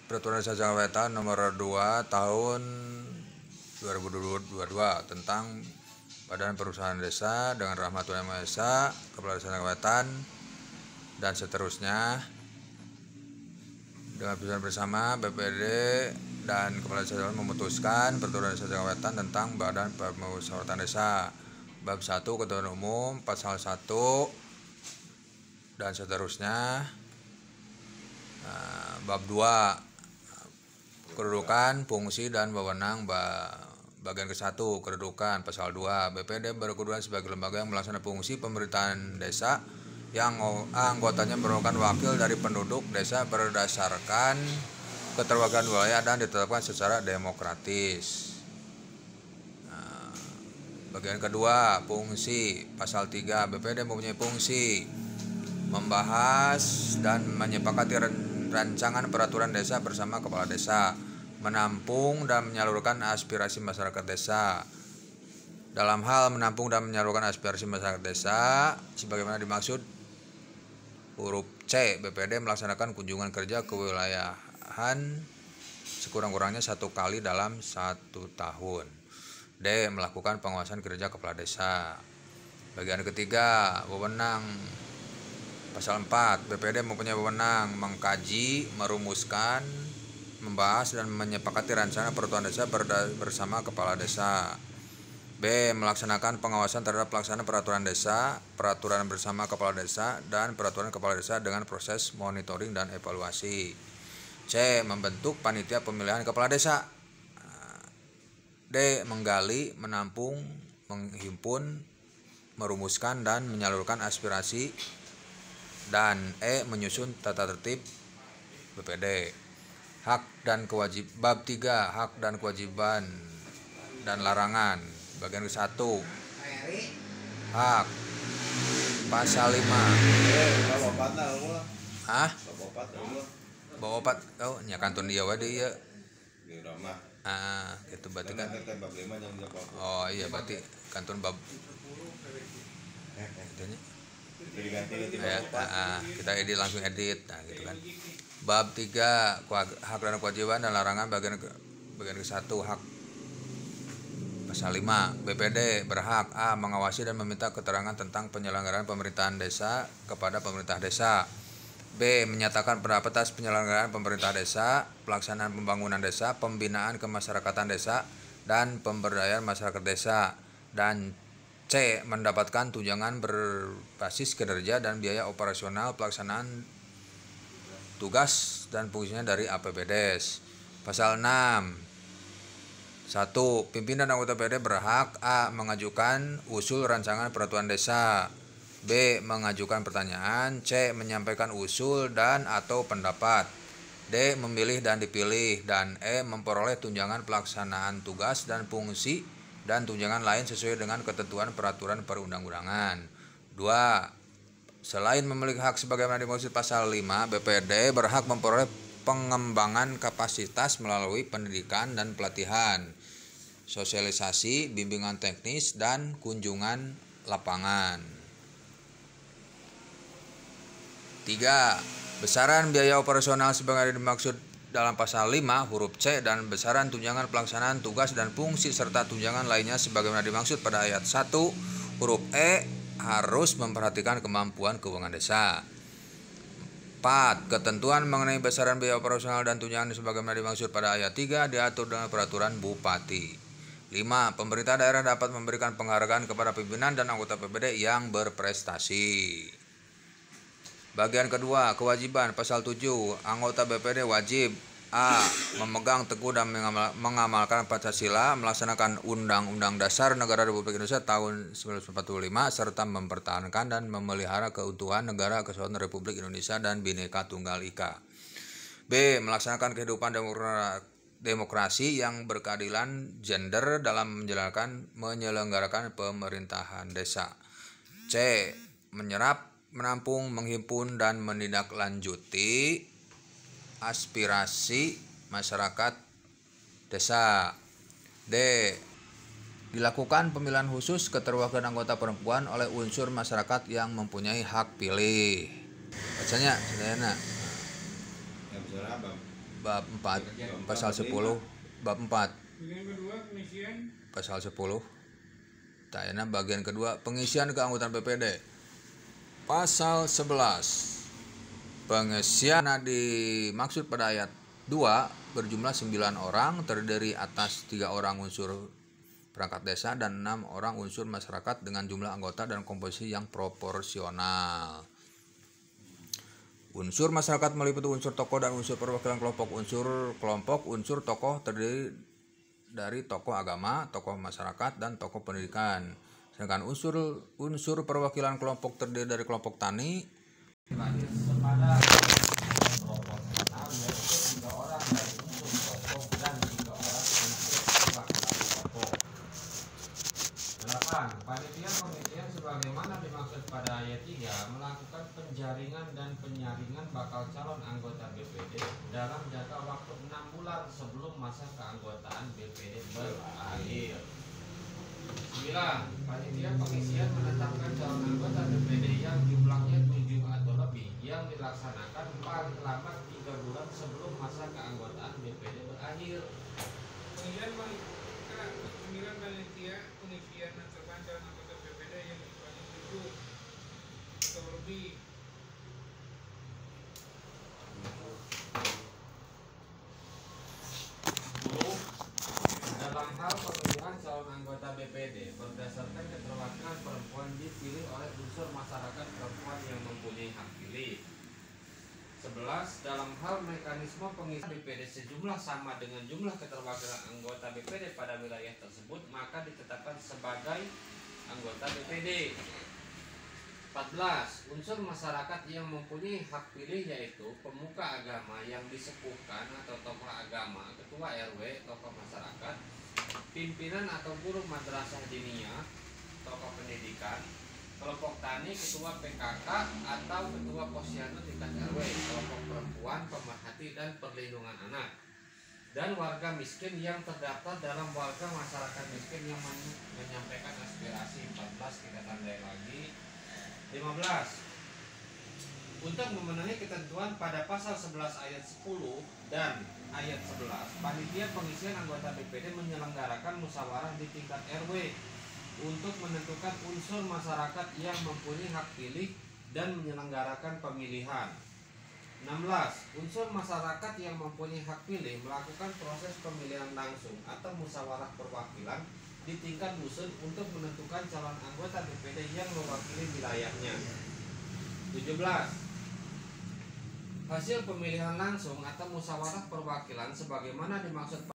Peraturan Desa Jakarta Wetan nomor 2 tahun 2022 tentang Badan Perusahaan Desa dengan rahmat Tuhan Yang Maha Esa, Kepala Desa Jakarta Wetan dan seterusnya dengan persetujuan bersama BPD dan Kepala Desa memutuskan Peraturan Desa Jakarta Wetan tentang Badan Pemusyawaratan Desa bab 1 Ketentuan Umum pasal 1 dan seterusnya. Bab 2 kedudukan, fungsi dan wewenang bagian ke-1 kedudukan pasal 2 BPD berkedudukan sebagai lembaga yang melaksanakan fungsi pemerintahan desa yang anggotanya merupakan wakil dari penduduk desa berdasarkan keterwakilan wilayah dan ditetapkan secara demokratis. Bagian kedua, fungsi pasal 3 BPD mempunyai fungsi membahas dan menyepakati rancangan peraturan desa bersama kepala desa, menampung dan menyalurkan aspirasi masyarakat desa. Dalam hal menampung dan menyalurkan aspirasi masyarakat desa, sebagaimana dimaksud huruf C, BPD melaksanakan kunjungan kerja ke wilayahan sekurang-kurangnya 1 kali dalam 1 tahun. D, melakukan pengawasan kerja kepala desa. Bagian ketiga, wewenang. Pasal 4, BPD mempunyai wewenang mengkaji, merumuskan, membahas dan menyepakati rancangan peraturan desa bersama kepala desa. B, melaksanakan pengawasan terhadap pelaksanaan peraturan desa, peraturan bersama kepala desa dan peraturan kepala desa dengan proses monitoring dan evaluasi. C, membentuk panitia pemilihan kepala desa. D, menggali, menampung, menghimpun, merumuskan dan menyalurkan aspirasi. Dan E, menyusun tata tertib BPD. Hak dan kewajiban bab 3 hak dan kewajiban dan larangan. Bagian ke-1 hak pasal 5. Bawa opat kau nya kantun dia wae ieu. Gitu berarti kan. Oh iya berarti kantun bab kita edit langsung edit gitu kan. Bab 3 hak dan kewajiban dan larangan bagian ke-1 hak pasal 5 BPD berhak A, mengawasi dan meminta keterangan tentang penyelenggaraan pemerintahan desa kepada pemerintah desa. B, menyatakan pendapat atas penyelenggaraan pemerintah desa, pelaksanaan pembangunan desa, pembinaan kemasyarakatan desa dan pemberdayaan masyarakat desa. Dan C, mendapatkan tunjangan berbasis kinerja dan biaya operasional pelaksanaan tugas dan fungsinya dari APBDes. Pasal 6 1. Pimpinan anggota BPD berhak A, mengajukan usul rancangan peraturan desa, B, mengajukan pertanyaan, C, menyampaikan usul dan atau pendapat, D, memilih dan dipilih, dan E, memperoleh tunjangan pelaksanaan tugas dan fungsi dan tunjangan lain sesuai dengan ketentuan peraturan perundang-undangan. 2. Selain memiliki hak sebagaimana dimaksud pasal 5, BPD berhak memperoleh pengembangan kapasitas melalui pendidikan dan pelatihan, sosialisasi, bimbingan teknis, dan kunjungan lapangan. 3. Besaran biaya operasional sebagaimana dimaksud dalam pasal 5 huruf C dan besaran tunjangan pelaksanaan tugas dan fungsi serta tunjangan lainnya sebagaimana dimaksud pada ayat 1 huruf E harus memperhatikan kemampuan keuangan desa. 4. Ketentuan mengenai besaran biaya operasional dan tunjangan sebagaimana dimaksud pada ayat 3 diatur dengan peraturan Bupati. 5. Pemerintah daerah dapat memberikan penghargaan kepada pimpinan dan anggota PPD yang berprestasi. Bagian kedua, kewajiban pasal 7. Anggota BPD wajib A, memegang teguh dan mengamalkan Pancasila, melaksanakan Undang-Undang Dasar Negara Republik Indonesia tahun 1945 serta mempertahankan dan memelihara keutuhan negara kesatuan Republik Indonesia dan Bhinneka Tunggal Ika. B, melaksanakan kehidupan demokrasi yang berkeadilan gender dalam menyelenggarakan pemerintahan desa. C, menyerap, menampung, menghimpun dan menindaklanjuti aspirasi masyarakat desa. D, dilakukan pemilihan khusus keterwakilan anggota perempuan oleh unsur masyarakat yang mempunyai hak pilih. Bacanya sedayana. Bab 4 pasal 10 bab 4 pasal 10 tayana bagian kedua pengisian keanggotaan BPD. Pasal 11 pengisian dimaksud pada ayat 2 berjumlah 9 orang, terdiri atas 3 orang unsur perangkat desa dan 6 orang unsur masyarakat dengan jumlah anggota dan komposisi yang proporsional. Unsur masyarakat meliputi unsur tokoh dan unsur perwakilan kelompok. Unsur tokoh terdiri dari tokoh agama, tokoh masyarakat, dan tokoh pendidikan. Sedangkan unsur perwakilan kelompok terdiri dari kelompok tani. Panitia pengisian sebagaimana dimaksud pada ayat 3 melakukan penjaringan dan penyaringan bakal calon anggota BPD dalam jangka waktu 6 bulan sebelum masa keanggotaan BPD berakhir. 9. Panitia pengisian menetapkan calon anggota BPD yang jumlahnya 7 atau lebih yang dilaksanakan paling lambat 3 bulan sebelum masa keanggotaan BPD berakhir. Pemilihan panitia pengisian menentukan calon anggota BPD yang jumlahnya 7 atau lebih. Dalam hal pemilihan calon anggota BPD berdasarkan keterwakilan perempuan dipilih oleh unsur masyarakat perempuan yang mempunyai hak pilih. 11. Dalam hal mekanisme pengisian BPD sejumlah sama dengan jumlah keterwakilan anggota BPD pada wilayah tersebut, maka ditetapkan sebagai anggota BPD. 14. Unsur masyarakat yang mempunyai hak pilih yaitu pemuka agama yang disepuhkan atau tokoh agama, ketua RW, tokoh masyarakat, pimpinan atau guru madrasah diniyah, tokoh pendidikan, kelompok tani, ketua PKK atau ketua posyandu tingkat RW, kelompok perempuan, pemerhati dan perlindungan anak, dan warga miskin yang terdaftar dalam warga masyarakat miskin yang menyampaikan aspirasi. 14 kita tandai lagi. 15. Untuk memenuhi ketentuan pada pasal 11 ayat 10 dan ayat 11, panitia pengisian anggota BPD menyelenggarakan musyawarah di tingkat RW untuk menentukan unsur masyarakat yang mempunyai hak pilih dan menyelenggarakan pemilihan. 16. Unsur masyarakat yang mempunyai hak pilih melakukan proses pemilihan langsung atau musyawarah perwakilan di tingkat dusun untuk menentukan calon anggota BPD yang mewakili wilayahnya. 17. Hasil pemilihan langsung atau musyawarah perwakilan sebagaimana dimaksud